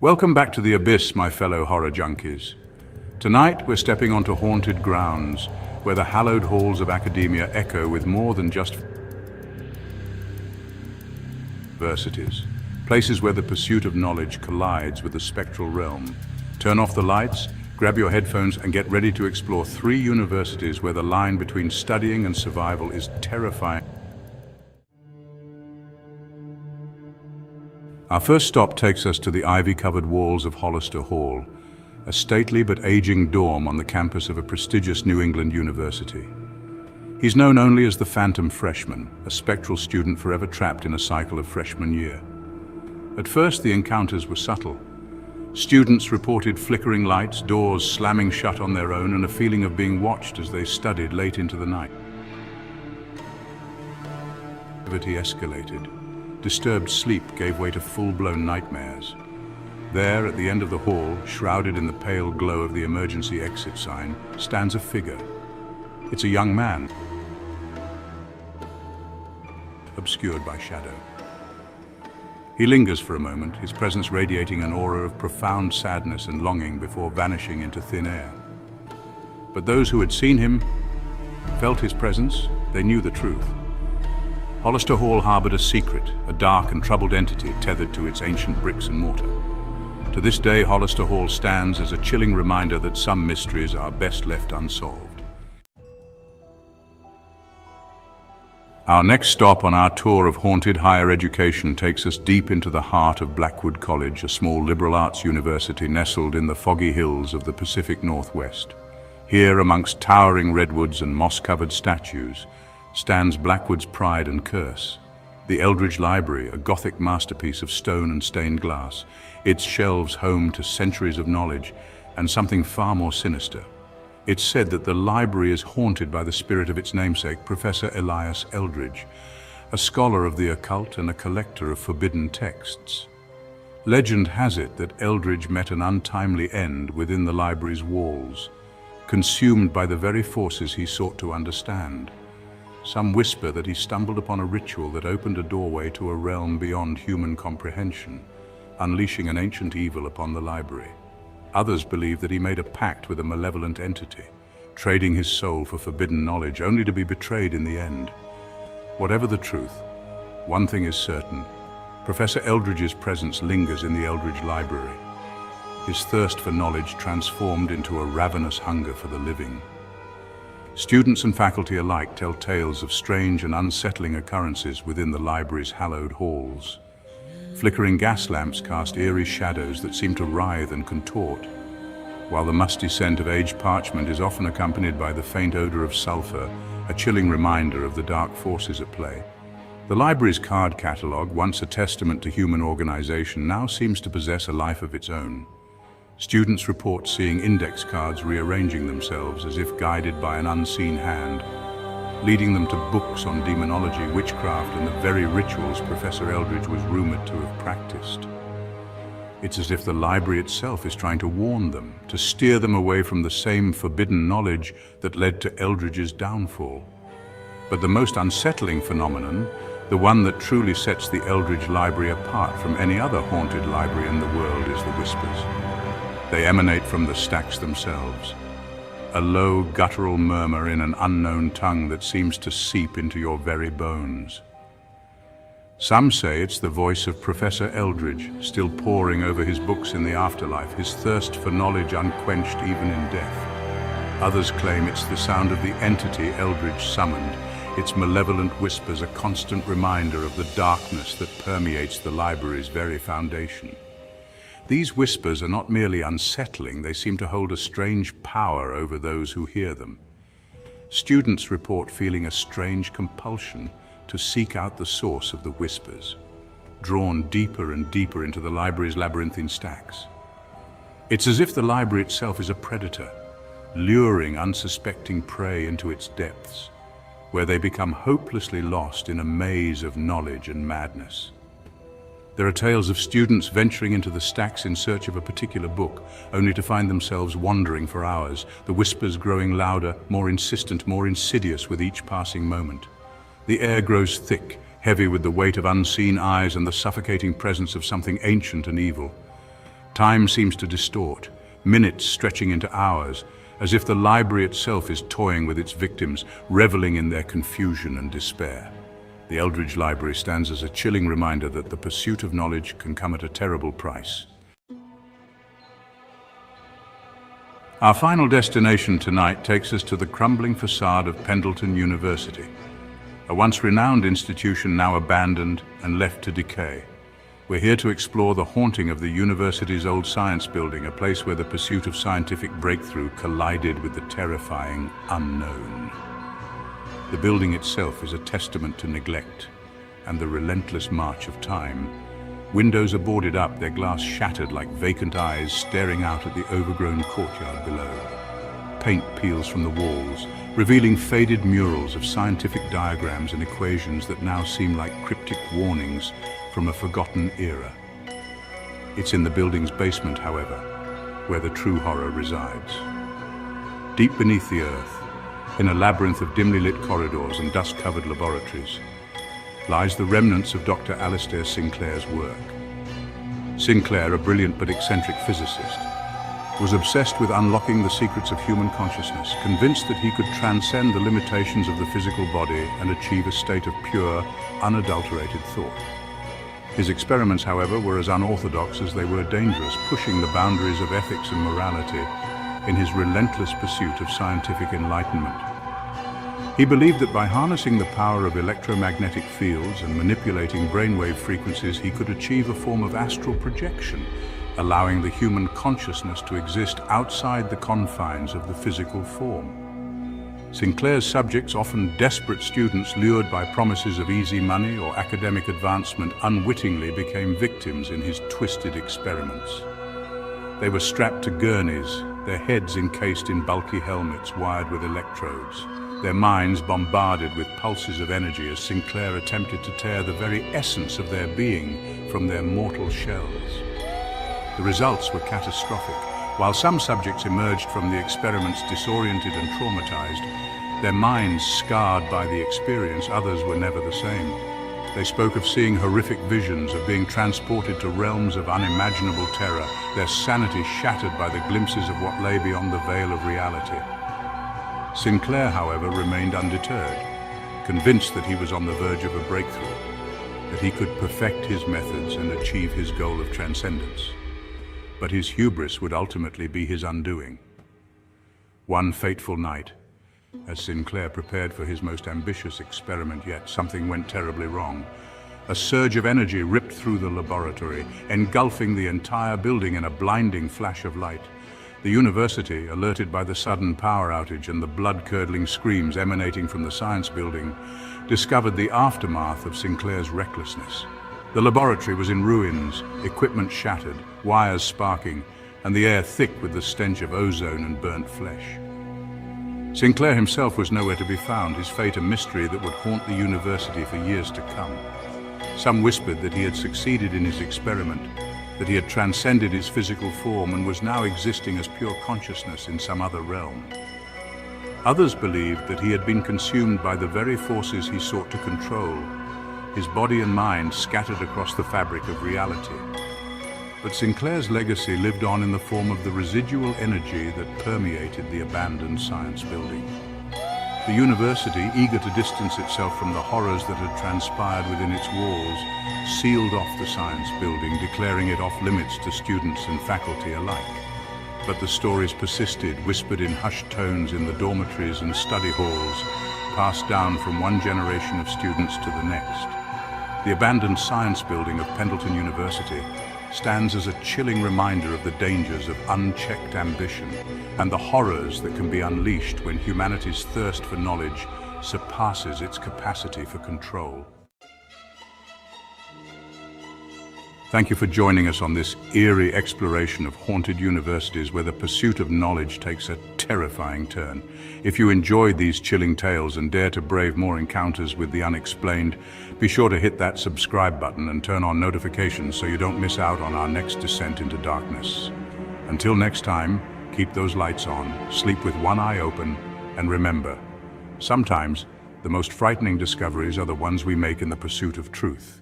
Welcome back to the Abyss, my fellow horror junkies. Tonight we're stepping onto haunted grounds, where the hallowed halls of academia echo with more than just universities. Places where the pursuit of knowledge collides with the spectral realm. Turn off the lights, grab your headphones, and get ready to explore 3 universities where the line between studying and survival is terrifying. Our first stop takes us to the ivy-covered walls of Hollister Hall, a stately but aging dorm on the campus of a prestigious New England university. He's known only as the Phantom Freshman, a spectral student forever trapped in a cycle of freshman year. At first, the encounters were subtle. Students reported flickering lights, doors slamming shut on their own, and a feeling of being watched as they studied late into the night. Activity escalated. Disturbed sleep gave way to full-blown nightmares. There, at the end of the hall, shrouded in the pale glow of the emergency exit sign, stands a figure. It's a young man, obscured by shadow. He lingers for a moment, his presence radiating an aura of profound sadness and longing before vanishing into thin air. But those who had seen him, felt his presence, they knew the truth. Hollister Hall harbored a secret, a dark and troubled entity tethered to its ancient bricks and mortar. To this day, Hollister Hall stands as a chilling reminder that some mysteries are best left unsolved. Our next stop on our tour of haunted higher education takes us deep into the heart of Blackwood College, a small liberal arts university nestled in the foggy hills of the Pacific Northwest. Here, amongst towering redwoods and moss-covered statues, stands Blackwood's pride and curse. The Eldridge Library, a Gothic masterpiece of stone and stained glass, its shelves home to centuries of knowledge and something far more sinister. It's said that the library is haunted by the spirit of its namesake, Professor Elias Eldridge, a scholar of the occult and a collector of forbidden texts. Legend has it that Eldridge met an untimely end within the library's walls, consumed by the very forces he sought to understand. Some whisper that he stumbled upon a ritual that opened a doorway to a realm beyond human comprehension, unleashing an ancient evil upon the library. Others believe that he made a pact with a malevolent entity, trading his soul for forbidden knowledge, only to be betrayed in the end. Whatever the truth, one thing is certain: Professor Eldridge's presence lingers in the Eldridge Library, his thirst for knowledge transformed into a ravenous hunger for the living. Students and faculty alike tell tales of strange and unsettling occurrences within the library's hallowed halls. Flickering gas lamps cast eerie shadows that seem to writhe and contort, while the musty scent of aged parchment is often accompanied by the faint odor of sulfur, a chilling reminder of the dark forces at play. The library's card catalog, once a testament to human organization, now seems to possess a life of its own. Students report seeing index cards rearranging themselves as if guided by an unseen hand, leading them to books on demonology, witchcraft, and the very rituals Professor Eldridge was rumored to have practiced. It's as if the library itself is trying to warn them, to steer them away from the same forbidden knowledge that led to Eldridge's downfall. But the most unsettling phenomenon, the one that truly sets the Eldridge Library apart from any other haunted library in the world, is the whispers. They emanate from the stacks themselves, a low, guttural murmur in an unknown tongue that seems to seep into your very bones. Some say it's the voice of Professor Eldridge, still poring over his books in the afterlife, his thirst for knowledge unquenched even in death. Others claim it's the sound of the entity Eldridge summoned, its malevolent whispers a constant reminder of the darkness that permeates the library's very foundation. These whispers are not merely unsettling, they seem to hold a strange power over those who hear them. Students report feeling a strange compulsion to seek out the source of the whispers, drawn deeper and deeper into the library's labyrinthine stacks. It's as if the library itself is a predator, luring unsuspecting prey into its depths, where they become hopelessly lost in a maze of knowledge and madness. There are tales of students venturing into the stacks in search of a particular book, only to find themselves wandering for hours, the whispers growing louder, more insistent, more insidious with each passing moment. The air grows thick, heavy with the weight of unseen eyes and the suffocating presence of something ancient and evil. Time seems to distort, minutes stretching into hours, as if the library itself is toying with its victims, reveling in their confusion and despair. The Eldridge Library stands as a chilling reminder that the pursuit of knowledge can come at a terrible price. Our final destination tonight takes us to the crumbling facade of Pendleton University, a once renowned institution now abandoned and left to decay. We're here to explore the haunting of the university's old science building, a place where the pursuit of scientific breakthrough collided with the terrifying unknown. The building itself is a testament to neglect and the relentless march of time. Windows are boarded up, their glass shattered like vacant eyes staring out at the overgrown courtyard below. Paint peels from the walls, revealing faded murals of scientific diagrams and equations that now seem like cryptic warnings from a forgotten era. It's in the building's basement, however, where the true horror resides. Deep beneath the earth, in a labyrinth of dimly lit corridors and dust-covered laboratories, lies the remnants of Dr. Alistair Sinclair's work. Sinclair, a brilliant but eccentric physicist, was obsessed with unlocking the secrets of human consciousness, convinced that he could transcend the limitations of the physical body and achieve a state of pure, unadulterated thought. His experiments, however, were as unorthodox as they were dangerous, pushing the boundaries of ethics and morality in his relentless pursuit of scientific enlightenment. He believed that by harnessing the power of electromagnetic fields and manipulating brainwave frequencies, he could achieve a form of astral projection, allowing the human consciousness to exist outside the confines of the physical form. Sinclair's subjects, often desperate students lured by promises of easy money or academic advancement, unwittingly became victims in his twisted experiments. They were strapped to gurneys, their heads encased in bulky helmets wired with electrodes, their minds bombarded with pulses of energy as Sinclair attempted to tear the very essence of their being from their mortal shells. The results were catastrophic. While some subjects emerged from the experiments disoriented and traumatized, their minds scarred by the experience, others were never the same. They spoke of seeing horrific visions, of being transported to realms of unimaginable terror, their sanity shattered by the glimpses of what lay beyond the veil of reality. Sinclair, however, remained undeterred, convinced that he was on the verge of a breakthrough, that he could perfect his methods and achieve his goal of transcendence. But his hubris would ultimately be his undoing. One fateful night, as Sinclair prepared for his most ambitious experiment yet, something went terribly wrong. A surge of energy ripped through the laboratory, engulfing the entire building in a blinding flash of light. The university, alerted by the sudden power outage and the blood-curdling screams emanating from the science building, discovered the aftermath of Sinclair's recklessness. The laboratory was in ruins, equipment shattered, wires sparking, and the air thick with the stench of ozone and burnt flesh. Sinclair himself was nowhere to be found, his fate a mystery that would haunt the university for years to come. Some whispered that he had succeeded in his experiment, that he had transcended his physical form and was now existing as pure consciousness in some other realm. Others believed that he had been consumed by the very forces he sought to control, his body and mind scattered across the fabric of reality. But Sinclair's legacy lived on in the form of the residual energy that permeated the abandoned science building. The university, eager to distance itself from the horrors that had transpired within its walls, sealed off the science building, declaring it off limits to students and faculty alike. But the stories persisted, whispered in hushed tones in the dormitories and study halls, passed down from one generation of students to the next. The abandoned science building of Pendleton University stands as a chilling reminder of the dangers of unchecked ambition and the horrors that can be unleashed when humanity's thirst for knowledge surpasses its capacity for control. Thank you for joining us on this eerie exploration of haunted universities where the pursuit of knowledge takes a terrifying turn. If you enjoyed these chilling tales and dare to brave more encounters with the unexplained, be sure to hit that subscribe button and turn on notifications so you don't miss out on our next descent into darkness. Until next time, keep those lights on, sleep with one eye open, and remember, sometimes the most frightening discoveries are the ones we make in the pursuit of truth.